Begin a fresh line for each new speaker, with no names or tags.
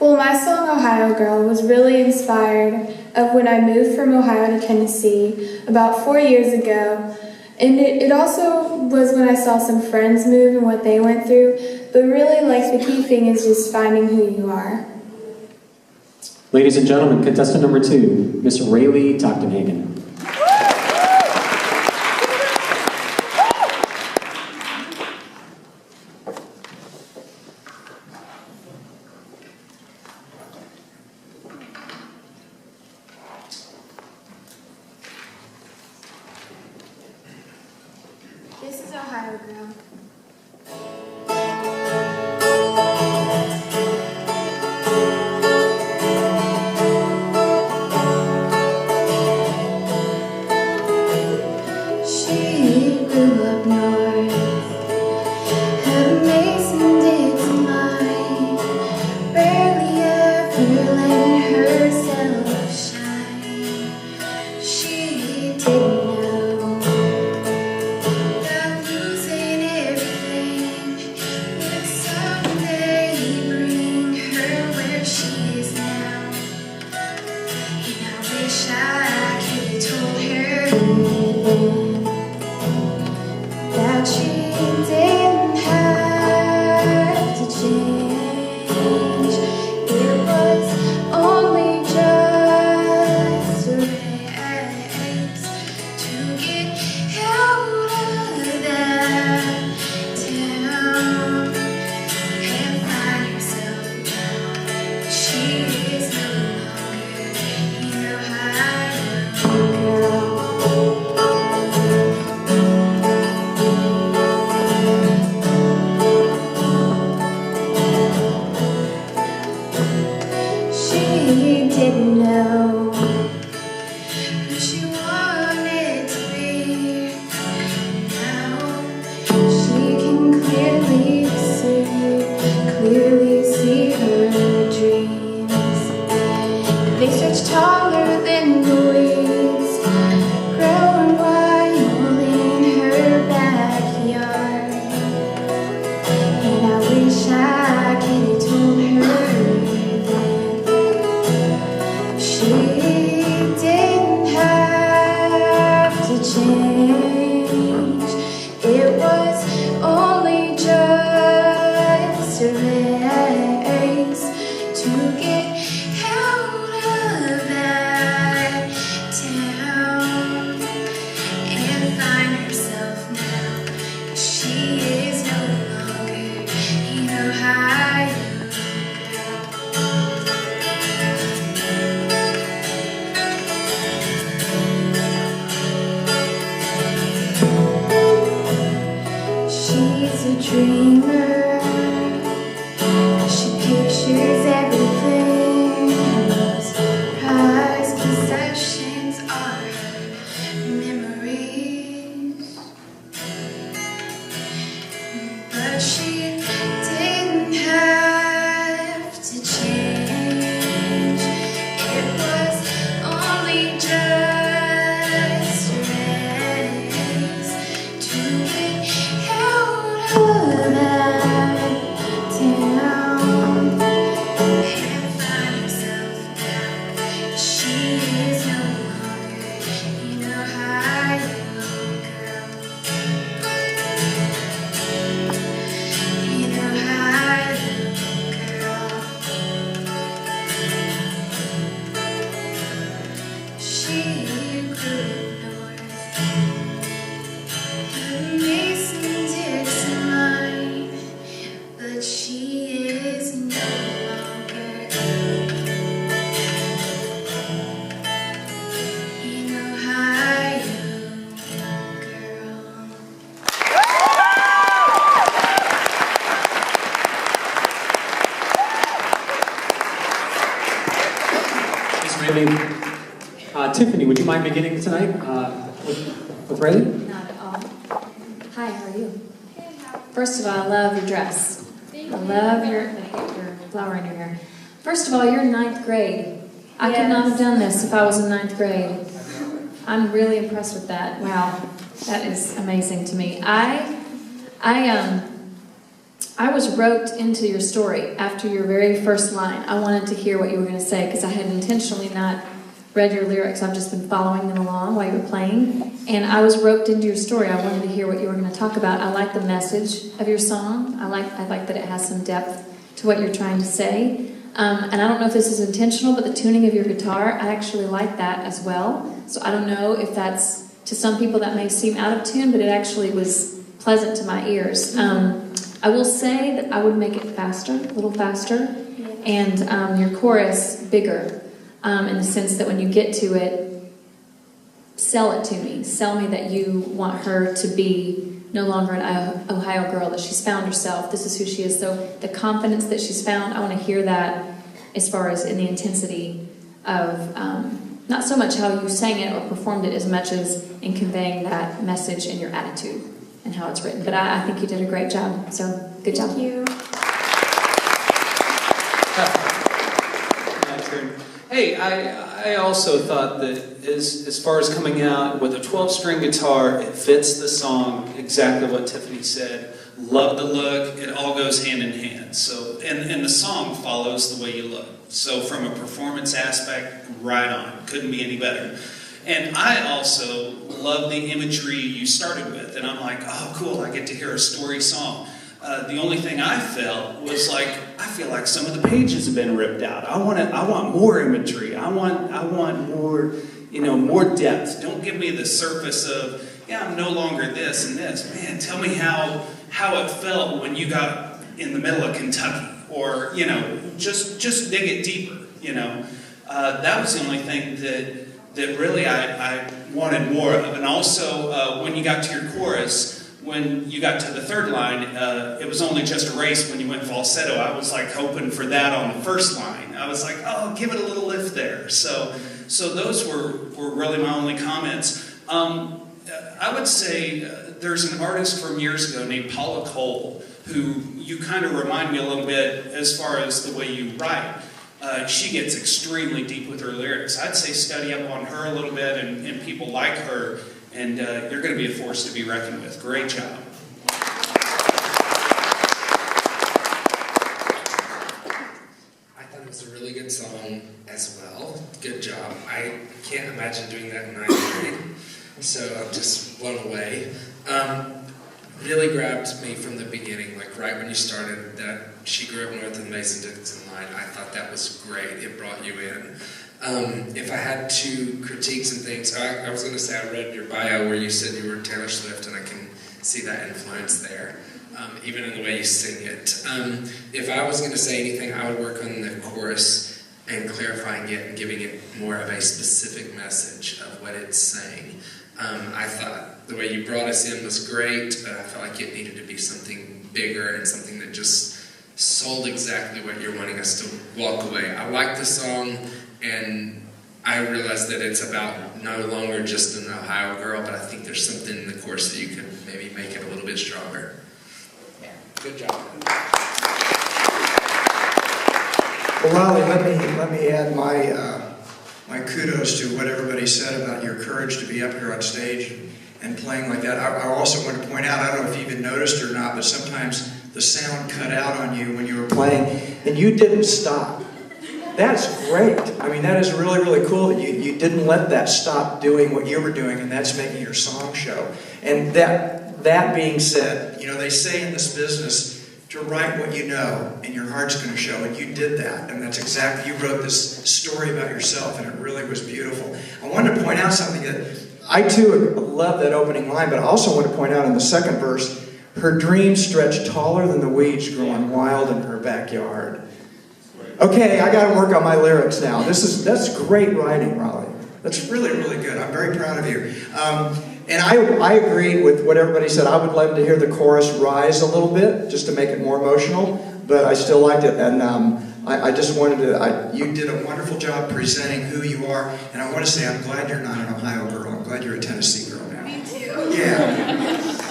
Well, my song Ohio Girl was really inspired of when I moved from Ohio to Tennessee about 4 years ago. And it also was when I saw some friends move and what they went through. But really, like, the key thing is just finding who you are.
Ladies and gentlemen, contestant number 2, Miss Rayleigh Tochtenhagen.
This is Ohio Girl. She grew up north, had a Mason-Dixon mind, barely ever letting herself shine. She didn't know that losing everything would someday bring her where she is now. And I wish I could have told her then that she didn't have to change. It was only just a race to get out of that town and find herself now. She is no longer in Ohio girl. She didn't know who she wanted to be. Now she can clearly see her dreams. They stretch taller than the weeds, growing wild in her backyard. And I wish I could have told her she didn't have to change. It was only just a race to get out of that town and find herself now. She is no longer in Ohio. She's a dreamer. She pictures everything. Her most prized possessions are her memories. But she didn't have to change. It was only just a race to get out of that town and find herself now. She is no longer in Ohio girl. In Ohio girl. She grew north, had a Mason-Dixon mind, but she is no longer in Ohio girl.
Miss Rayleigh. Tiffany, would you mind beginning tonight with Rayleigh?
Not at all. Hi, how are you? First of all, I love your dress. I love your flower in your hair. First of all, you're in 9th grade. I could not have done this if I was in 9th grade. I'm really impressed with that. Wow, that is amazing to me. I was roped into your story after your very first line. I wanted to hear what you were going to say because I had intentionally not read your lyrics. I've just been following them along while you were playing. And I was roped into your story. I wanted to hear what you were going to talk about. I like the message of your song. I like that it has some depth to what you're trying to say. And I don't know if this is intentional, but the tuning of your guitar, I actually like that as well. So I don't know if that's, to some people that may seem out of tune, but it actually was pleasant to my ears. I will say that I would make it faster, a little faster, and your chorus bigger, in the sense that when you get to it, sell it to me. Sell me that you want her to be no longer an Ohio girl, that she's found herself, this is who she is. So the confidence that she's found, I want to hear that as far as in the intensity of, not so much how you sang it or performed it as much as in conveying that message in your attitude and how it's written. But I think you did a great job, so good job.
Thank you.
My turn. Hey, I also thought that as far as coming out with a 12-string guitar, it fits the song, exactly what Tiffany said. Love the look, it all goes hand in hand. So, and the song follows the way you look. So from a performance aspect, right on. Couldn't be any better. And I also love the imagery you started with. And I'm like, oh, cool, I get to hear a story song. The only thing I felt was like, I feel like some of the pages have been ripped out. I want more imagery. I want more, more depth. Don't give me the surface of, yeah, I'm no longer this and this. Man, tell me how it felt when you got in the middle of Kentucky, or just dig it deeper. That was the only thing that really I wanted more of. And also when you got to your chorus. When you got to the third line, it was only just a race when you went falsetto. I was like hoping for that on the first line. I was like, oh, give it a little lift there. So those were really my only comments. I would say there's an artist from years ago named Paula Cole, who you kind of remind me a little bit as far as the way you write. She gets extremely deep with her lyrics. I'd say study up on her a little bit and people like her. And you're going to be a force to be reckoned with. Great job.
I thought it was a really good song as well. Good job. I can't imagine doing that in 9th grade, so I'm just blown away. Really grabbed me from the beginning, like right when you started, that she grew up north of the Mason-Dixon line. I thought that was great. It brought you in. If I had to critique some things, I was going to say I read your bio where you said you were Taylor Swift, and I can see that influence there, even in the way you sing it. If I was going to say anything, I would work on the chorus and clarifying it and giving it more of a specific message of what it's saying. I thought the way you brought us in was great, but I felt like it needed to be something bigger and something that just sold exactly what you're wanting us to walk away. I like the song. And I realized that it's about no longer just an Ohio girl, but I think there's something in the chorus that you could maybe make it a little bit stronger. Yeah, good job.
Well, Riley, let me add my kudos to what everybody said about your courage to be up here on stage and playing like that. I also want to point out, I don't know if you even noticed or not, but sometimes the sound cut out on you when you were playing, and you didn't stop. That's great. I mean, that is really, really cool that you didn't let that stop doing what you were doing, and that's making your song show. And that being said, they say in this business to write what you know, and your heart's going to show, and you did that. And that's exactly, you wrote this story about yourself, and it really was beautiful. I wanted to point out something that I too love that opening line, but I also want to point out in the second verse, her dreams stretch taller than the weeds growing wild in her backyard. Okay, I got to work on my lyrics now. That's great writing, Raleigh. That's really, really good. I'm very proud of you. And I agree with what everybody said. I would like to hear the chorus rise a little bit, just to make it more emotional, but I still liked it. And I just wanted to, you did a wonderful job presenting who you are. And I want to say I'm glad you're not an Ohio girl. I'm glad you're a Tennessee girl now.
Me too.
Yeah.